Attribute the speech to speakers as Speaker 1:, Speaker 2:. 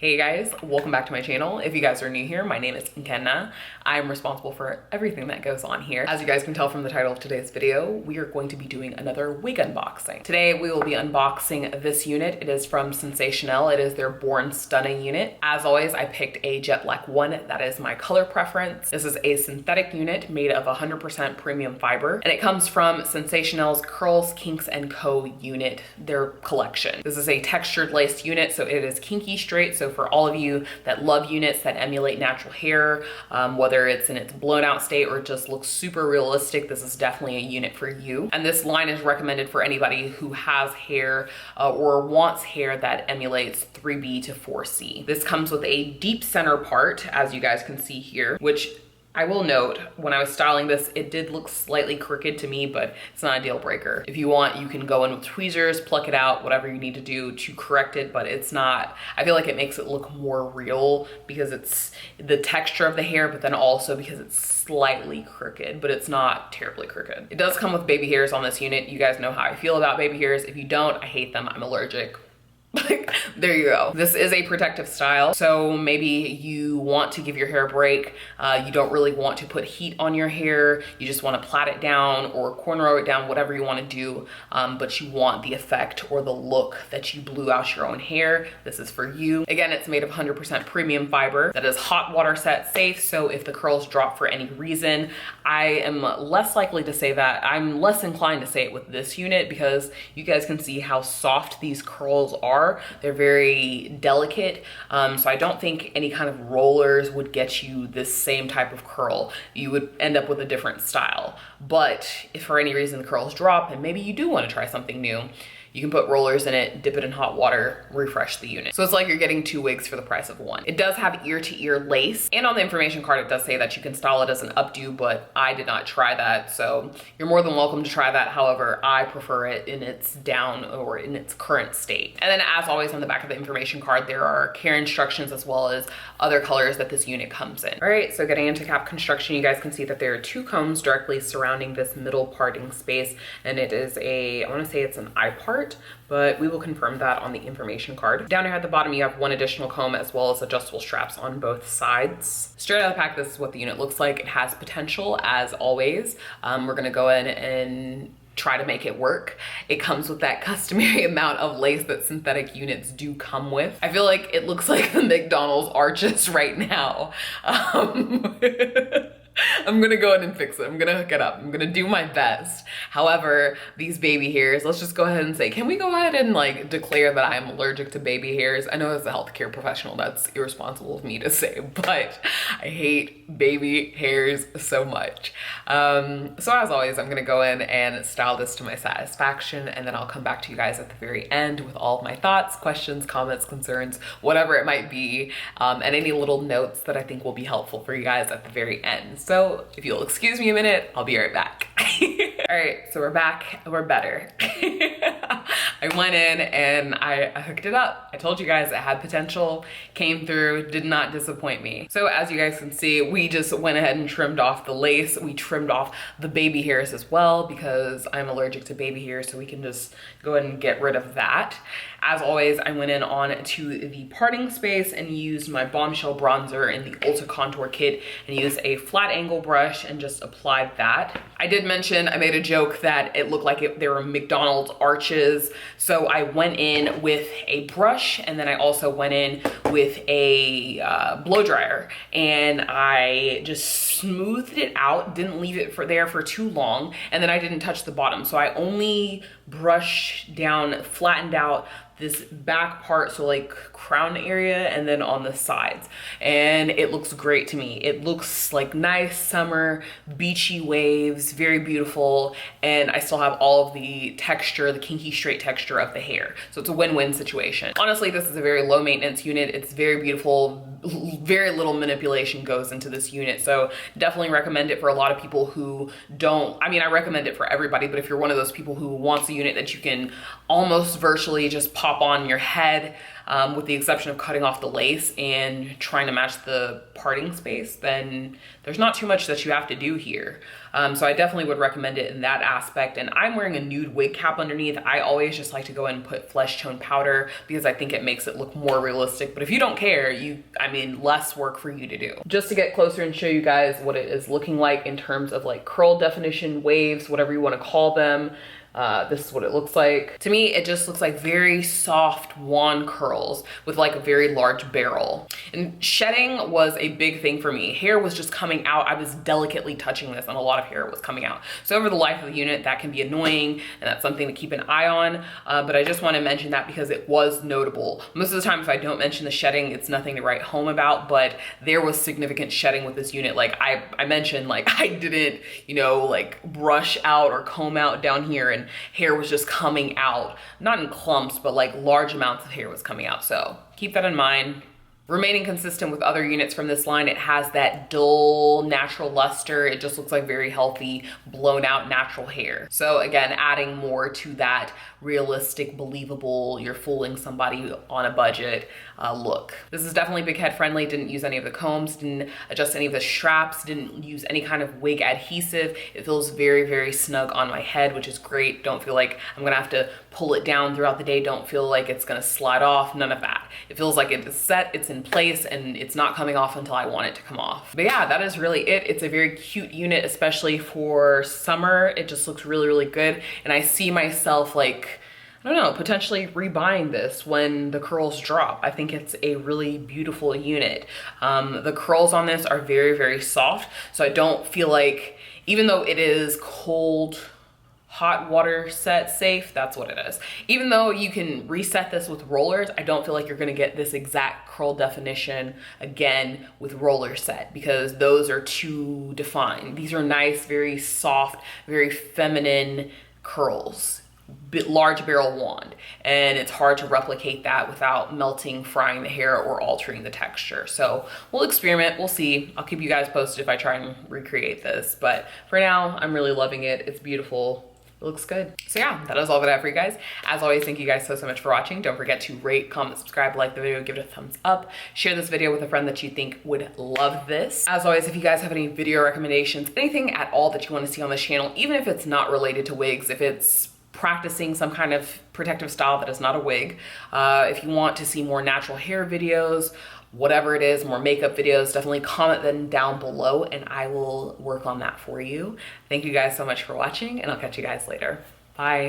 Speaker 1: Hey guys, welcome back to my channel. If you guys are new here, my name is Nkenna. I'm responsible for everything that goes on here. As you guys can tell from the title of today's video, we are going to be doing another wig unboxing. Today we will be unboxing this unit. It is from Sensationnel. It is their Born Stunning unit. As always, I picked a jet black one. That is my color preference. This is a synthetic unit made of 100% premium fiber, and it comes from Sensationnel's Curls, Kinks & Co unit, their collection. This is a textured lace unit, so it is kinky straight. So for all of you that love units that emulate natural hair, whether it's in its blown out state or it just looks super realistic, this is definitely a unit for you. And this line is recommended for anybody who has hair or wants hair that emulates 3B to 4C. This comes with a deep center part, as you guys can see here, which I will note, when I was styling this, it did look slightly crooked to me, but it's not a deal breaker. If you want, you can go in with tweezers, pluck it out, whatever you need to do to correct it, but it's not, I feel like it makes it look more real because it's the texture of the hair, but then also because it's slightly crooked, but it's not terribly crooked. It does come with baby hairs on this unit. You guys know how I feel about baby hairs. If you don't, I hate them. I'm allergic. There you go. This is a protective style, so maybe you want to give your hair a break. You don't really want to put heat on your hair. You just want to plait it down or cornrow it down, whatever you want to do, but you want the effect or the look that you blew out your own hair. This is for you. Again, it's made of 100% premium fiber that is hot water set safe, so if the curls drop for any reason, I am less likely to say that. I'm less inclined to say it with this unit because you guys can see how soft these curls are. They're very delicate, so I don't think any kind of rollers would get you this same type of curl. You would end up with a different style. But if for any reason the curls drop and maybe you do want to try something new, you can put rollers in it, dip it in hot water, refresh the unit. So it's like you're getting 2 wigs for the price of 1. It does have ear-to-ear lace, and on the information card it does say that you can style it as an updo, but I did not try that, so you're more than welcome to try that. However, I prefer it in its down or in its current state. And then as always, on the back of the information card, there are care instructions as well as other colors that this unit comes in. All right, so getting into cap construction, you guys can see that there are 2 combs directly surrounding this middle parting space, and it is I wanna say it's an eye part, but we will confirm that on the information card. Down here at the bottom, you have 1 additional comb as well as adjustable straps on both sides. Straight out of the pack, this is what the unit looks like. It has potential, as always. We're gonna go in and try to make it work. It comes with that customary amount of lace that synthetic units do come with. I feel like it looks like the McDonald's arches right now. I'm gonna go ahead and fix it. I'm gonna hook it up. I'm gonna do my best. However, these baby hairs, let's just go ahead and say, can we go ahead and like declare that I'm allergic to baby hairs? I know as a healthcare professional, that's irresponsible of me to say, but I hate baby hairs so much. So as always, I'm gonna go in and style this to my satisfaction, and then I'll come back to you guys at the very end with all of my thoughts, questions, comments, concerns, whatever it might be, and any little notes that I think will be helpful for you guys at the very end. So if you'll excuse me a minute, I'll be right back. All right, so we're back, we're better. I went in and I hooked it up. I told you guys it had potential, came through, did not disappoint me. So as you guys can see, we just went ahead and trimmed off the lace. We trimmed off the baby hairs as well because I'm allergic to baby hairs, so we can just go ahead and get rid of that. As always, I went in on to the parting space and used my Bombshell bronzer in the Ulta Contour Kit and used a flat angle brush and just applied that. I did mention, I made a joke that it looked like there were McDonald's arches. So I went in with a brush, and then I also went in with a blow dryer, and I just smoothed it out, didn't leave it there for too long, and then I didn't touch the bottom. So I only brushed down, flattened out this back part, so like crown area, and then on the sides, and it looks great to me. It looks like nice summer beachy waves, very beautiful, and I still have all of the texture, the kinky straight texture of the hair, so it's a win-win situation. Honestly, this is a very low maintenance unit. It's very beautiful. Very little manipulation goes into this unit, so definitely recommend it for a lot of people who don't, I mean, I recommend it for everybody, but if you're one of those people who wants a unit that you can almost virtually just pop on your head, with the exception of cutting off the lace and trying to match the parting space, then there's not too much that you have to do here. So I definitely would recommend it in that aspect. And I'm wearing a nude wig cap underneath. I always just like to go in and put flesh tone powder because I think it makes it look more realistic. But if you don't care, I mean, less work for you to do. Just to get closer and show you guys what it is looking like in terms of like curl definition, waves, whatever you want to call them. This is what it looks like. To me, it just looks like very soft wand curls with like a very large barrel. And shedding was a big thing for me. Hair was just coming out. I was delicately touching this and a lot of hair was coming out. So over the life of the unit, that can be annoying and that's something to keep an eye on. But I just want to mention that because it was notable. Most of the time, if I don't mention the shedding, it's nothing to write home about, but there was significant shedding with this unit. Like I mentioned, like I didn't, you know, like brush out or comb out down here, and hair was just coming out, not in clumps, but like large amounts of hair was coming out. So keep that in mind. Remaining consistent with other units from this line, it has that dull natural luster. It just looks like very healthy, blown out natural hair. So again, adding more to that realistic, believable, you're fooling somebody on a budget look. This is definitely big head friendly. Didn't use any of the combs, didn't adjust any of the straps, didn't use any kind of wig adhesive. It feels very, very snug on my head, which is great. Don't feel like I'm gonna have to pull it down throughout the day. Don't feel like it's gonna slide off, none of that. It feels like it is set, it's in place, and it's not coming off until I want it to come off. But yeah, that is really it. It's a very cute unit, especially for summer. It just looks really, really good. And I see myself like, I don't know, potentially rebuying this when the curls drop. I think it's a really beautiful unit. The curls on this are very, very soft. So I don't feel like, even though it is cold, hot water set safe, that's what it is. Even though you can reset this with rollers, I don't feel like you're gonna get this exact curl definition again with roller set because those are too defined. These are nice, very soft, very feminine curls. Large barrel wand, and it's hard to replicate that without melting, frying the hair, or altering the texture. So we'll experiment, we'll see. I'll keep you guys posted if I try and recreate this, but for now, I'm really loving it. It's beautiful. It looks good. So yeah, that is all that I have for you guys. As always, thank you guys so much for watching. Don't forget to rate, comment, subscribe, like the video, give it a thumbs up. Share this video with a friend that you think would love this. As always, if you guys have any video recommendations, anything at all that you want to see on this channel, even if it's not related to wigs, if it's practicing some kind of protective style that is not a wig, if you want to see more natural hair videos, whatever it is, more makeup videos, definitely comment them down below and I will work on that for you. Thank you guys so much for watching and I'll catch you guys later. Bye.